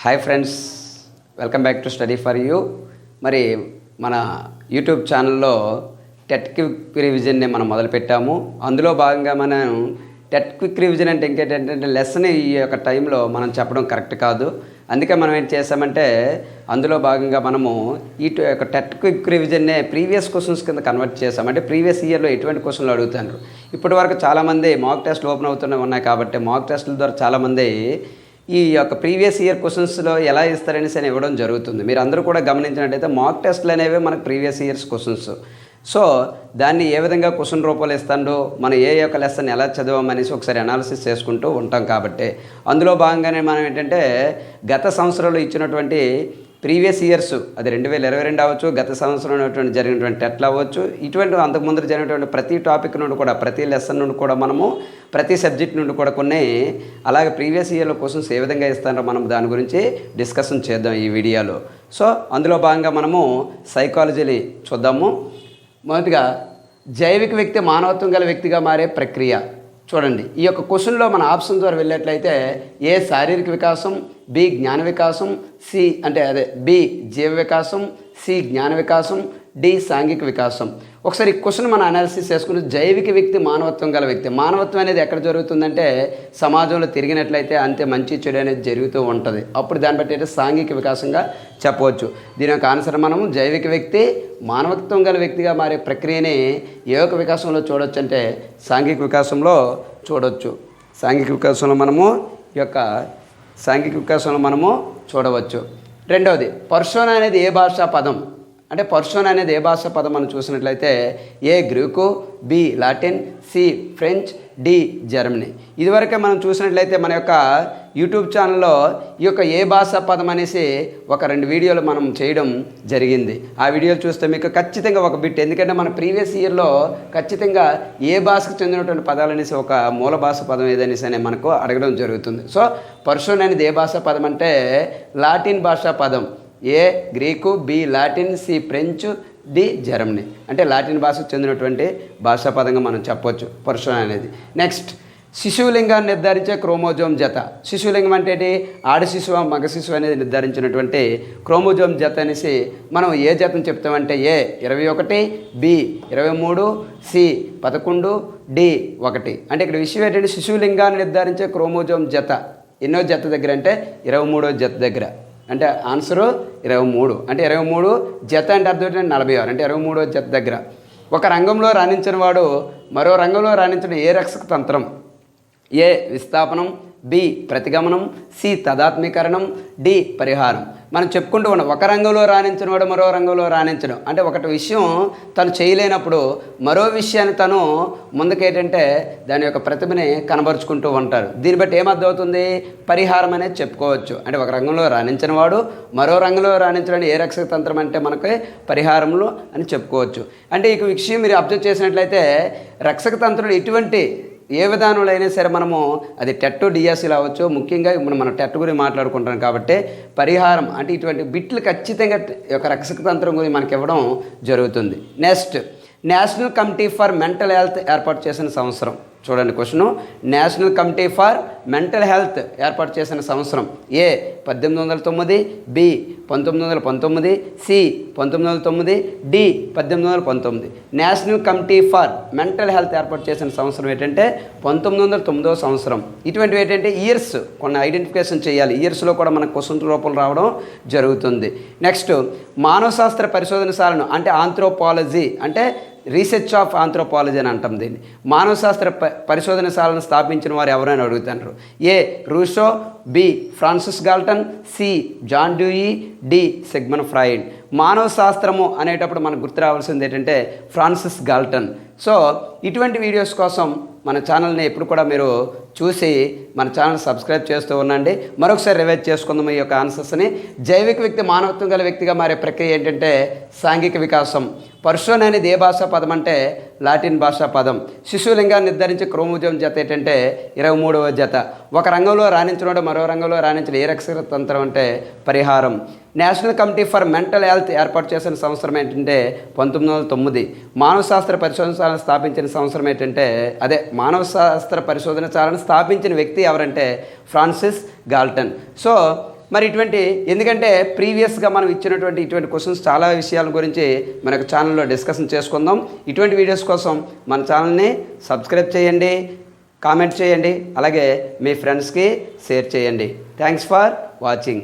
Hi friends, welcome back to study for you. మరి మన YouTube ఛానల్లో టెట్ క్విక్ రివిజన్ని మనం మొదలుపెట్టాము. అందులో భాగంగా మనం టెట్ క్విక్ రివిజన్ అంటే ఇంకేంటంటే లెసన్ ఈ యొక్క టైంలో మనం చెప్పడం కరెక్ట్ కాదు. అందుకే మనం ఏం చేసామంటే అందులో భాగంగా మనము ఈ యొక్క టెట్ క్విక్ రివిజన్నే ప్రీవియస్ క్వశ్చన్స్ కింద కన్వర్ట్ చేసాం. అంటే ప్రీవియస్ ఇయర్లో ఎటువంటి క్వశ్చన్లు అడుగుతారు. ఇప్పటి వరకు చాలామంది మాక్ టెస్ట్లు ఓపెన్ అవుతూనే ఉన్నాయి కాబట్టి మాక్ టెస్టుల ద్వారా చాలామంది ఈ యొక్క ప్రీవియస్ ఇయర్ క్వశ్చన్స్లో ఎలా ఇస్తారనేసి అని ఇవ్వడం జరుగుతుంది. మీరు అందరూ కూడా గమనించినట్టయితే మాక్ టెస్ట్లు అనేవి మనకు ప్రీవియస్ ఇయర్స్ క్వశ్చన్స్. సో దాన్ని ఏ విధంగా క్వశ్చన్ రూపాలు ఇస్తాడో మనం ఏ యొక్క లెసన్ ఎలా చదవమనేసి ఒకసారి అనాలిసిస్ చేసుకుంటూ ఉంటాం. కాబట్టి అందులో భాగంగానే మనం ఏంటంటే గత సంవత్సరంలో ఇచ్చినటువంటి ప్రీవియస్ ఇయర్స్, అది 2022 అవ్వచ్చు, గత సంవత్సరం జరిగినటువంటి టెట్లు అవ్వచ్చు, ఇటువంటి అంతకుముందు జరిగినటువంటి ప్రతి టాపిక్ నుండి కూడా, ప్రతి లెసన్ నుండి కూడా మనము ప్రతి సబ్జెక్ట్ నుండి కూడా కొన్ని అలాగే ప్రీవియస్ ఇయర్లో క్వశ్చన్స్ ఏ విధంగా ఇస్తారో మనం దాని గురించి డిస్కషన్ చేద్దాం ఈ వీడియోలో. సో అందులో భాగంగా మనము సైకాలజీని చూద్దాము. మొదటిగా జైవిక వ్యక్తి మానవత్వం గల వ్యక్తిగా మారే ప్రక్రియ. చూడండి, ఈ యొక్క క్వశ్చన్లో మన ఆప్షన్ ద్వారా వెళ్ళినట్లయితే ఏ శారీరక వికాసం, బి జ్ఞాన వికాసం, బి జీవ వికాసం, సి జ్ఞాన వికాసం, డి సాంఘిక వికాసం. ఒకసారి ఈ క్వశ్చన్ మనం అనాలిసిస్ చేసుకుని జైవిక వ్యక్తి మానవత్వం గల వ్యక్తి. మానవత్వం అనేది ఎక్కడ జరుగుతుందంటే సమాజంలో తిరిగినట్లయితే అంతే మంచి చెడు అనేది జరుగుతూ ఉంటుంది. అప్పుడు దాన్ని బట్టి అయితే సాంఘిక వికాసంగా చెప్పవచ్చు. దీని యొక్క ఆన్సర్ మనము జైవిక వ్యక్తి మానవత్వం గల వ్యక్తిగా మారే ప్రక్రియని ఏ యొక్క వికాసంలో చూడవచ్చు అంటే సాంఘిక వికాసంలో చూడవచ్చు. సాంఘిక వికాసంలో మనము చూడవచ్చు. రెండవది పర్సోనా అనేది ఏ భాషా పదం అంటే పర్సోనా అనేది ఏ భాషా పదం మనం చూసినట్లయితే A Greek, B Latin, C French, D Germany. ఇదివరకే మనం చూసినట్లయితే మన యొక్క యూట్యూబ్ ఛానల్లో ఈ యొక్క ఏ భాషా పదం అనేసి ఒక 2 వీడియోలు మనం చేయడం జరిగింది. ఆ వీడియోలు చూస్తే మీకు ఖచ్చితంగా ఒక బిట్, ఎందుకంటే మన ప్రీవియస్ ఇయర్లో ఖచ్చితంగా ఏ భాషకు చెందినటువంటి పదాలు అనేసి ఒక మూల భాష పదం ఏదనేసి అని మనకు అడగడం జరుగుతుంది. సో పర్సోనా అనేది ఏ భాషా పదం అంటే లాటిన్ భాషా పదం. A Greek, B Latin, C French, D Germany. అంటే లాటిన్ భాషకు చెందినటువంటి భాషా పదంగా మనం చెప్పవచ్చు పర్సోనా అనేది. నెక్స్ట్ శిశువులింగాన్ని నిర్ధారించే క్రోమోజోమ్ జత. శిశువులింగం అంటే ఏంటి? ఆడ శిశువు, మగ శిశువు అనేది నిర్ధారించినటువంటి క్రోమోజోమ్ జత అనేసి మనం ఏ జతను చెప్తామంటే ఏ 21, బి 23, సి 11, డి 1. అంటే ఇక్కడ విషయం ఏంటంటే శిశువులింగాన్ని నిర్ధారించే క్రోమోజోమ్ జత ఎన్నో జత దగ్గర అంటే 23వ జత దగ్గర. అంటే ఆన్సరు 23. అంటే 23 జత అంటే అర్థం ఏంటంటే 46. అంటే 23వ జత దగ్గర. ఒక రంగంలో రాణించిన వాడు మరో రంగంలో రాణించిన ఏ రక్షక తంత్రం? ఏ విస్థాపనం, బి ప్రతిగమనం, సి తదాత్మీకరణం, డి పరిహారం. మనం చెప్పుకుంటూ ఉన్నాం ఒక రంగంలో రాణించిన వాడు మరో రంగంలో రాణించడం. అంటే ఒకటి విషయం తను చేయలేనప్పుడు మరో విషయాన్ని తను ముందుకేంటంటే దాని యొక్క ప్రతిభని కనబరుచుకుంటూ ఉంటారు. దీన్ని బట్టి ఏమర్థమవుతుంది? పరిహారం అనేది చెప్పుకోవచ్చు. అంటే ఒక రంగంలో రాణించిన వాడు మరో రంగంలో రాణించడానికి ఏ రక్షక తంత్రం అంటే మనకి పరిహారంలో అని చెప్పుకోవచ్చు. అంటే ఈ విషయం మీరు అబ్జర్వ్ చేసినట్లయితే రక్షక తంత్రులు ఇటువంటి ఏ విధానంలో అయినా సరే మనము అది టెట్ డిఎస్సీలు అవ్వచ్చు. ముఖ్యంగా ఇప్పుడు మనం టెట్ గురించి మాట్లాడుకుంటాం కాబట్టి పరిహారం అంటే ఇటువంటి బిట్లు ఖచ్చితంగా ఒక రక్షక తంత్రం గురించి మనకి ఇవ్వడం జరుగుతుంది. Next national committee for mental health ఏర్పాటు చేసిన సంవత్సరం. చూడండి question, national committee for mental health ఏర్పాటు చేసిన సంవత్సరం A 1809, B 1919, C 1909, D 1819. National committee for mental health ఏర్పాటు చేసిన సంవత్సరం ఏంటంటే 1909వ సంవత్సరం. ఇటువంటివి ఏంటంటే ఇయర్స్ కొన్ని ఐడెంటిఫికేషన్ చేయాలి. ఇయర్స్లో కూడా మనకు క్వశ్చన్ రూపంలో రావడం జరుగుతుంది. నెక్స్ట్ మానవ శాస్త్ర పరిశోధనశాలను అంటే ఆంథ్రోపాలజీ అంటే రీసెర్చ్ ఆఫ్ ఆంథ్రోపాలజీ అని అంటాం దీన్ని. మానవ శాస్త్ర పరిశోధనశాలను స్థాపించిన వారు ఎవరైనా అడుగుతారు. A Rousseau, B Francis Galton, C John Dewey, D Sigmund Freud. మానవ శాస్త్రము అనేటప్పుడు మనకు గుర్తు రావాల్సింది ఏంటంటే ఫ్రాన్సిస్ గాల్టన్. సో ఇటువంటి వీడియోస్ కోసం మన ఛానల్ని ఎప్పుడు కూడా మీరు చూసి మన ఛానల్ సబ్స్క్రైబ్ చేస్తూ ఉండండి. మరొకసారి రివైజ్ చేసుకుందాం ఈ యొక్క ఆన్సర్స్ని. జైవిక వ్యక్తి మానవత్వం గల వ్యక్తిగా మారే ప్రక్రియ ఏంటంటే సాంఘిక వికాసం. పర్సోనా అనేది ఏ భాషా పదం అంటే లాటిన్ భాషా పదం. శిశువులింగాన్ని నిర్ధారించే క్రోమోజోమ్ జత ఏంటంటే 23వ జత. ఒక రంగంలో రాణించినోడు మరో రంగంలో రాణించిన ఏ రక్షక తంత్రం అంటే పరిహారం. National committee for mental health ఏర్పాటు చేసిన సంవత్సరం ఏంటంటే 1909. మానవ శాస్త్ర పరిశోధనశాలను స్థాపించిన సంవత్సరం ఏంటంటే మానవ శాస్త్ర పరిశోధనశాలను స్థాపించిన వ్యక్తి ఎవరంటే ఫ్రాన్సిస్ గాల్టన్. సో మరి ఎందుకంటే ప్రీవియస్గా మనం ఇచ్చినటువంటి ఇటువంటి క్వశ్చన్స్ చాలా విషయాల గురించి మనకు ఛానల్లో డిస్కషన్ చేసుకుందాం. ఇటువంటి వీడియోస్ కోసం మన ఛానల్ని సబ్స్క్రైబ్ చేయండి, కామెంట్ చేయండి, అలాగే మీ ఫ్రెండ్స్కి షేర్ చేయండి. Thanks for watching.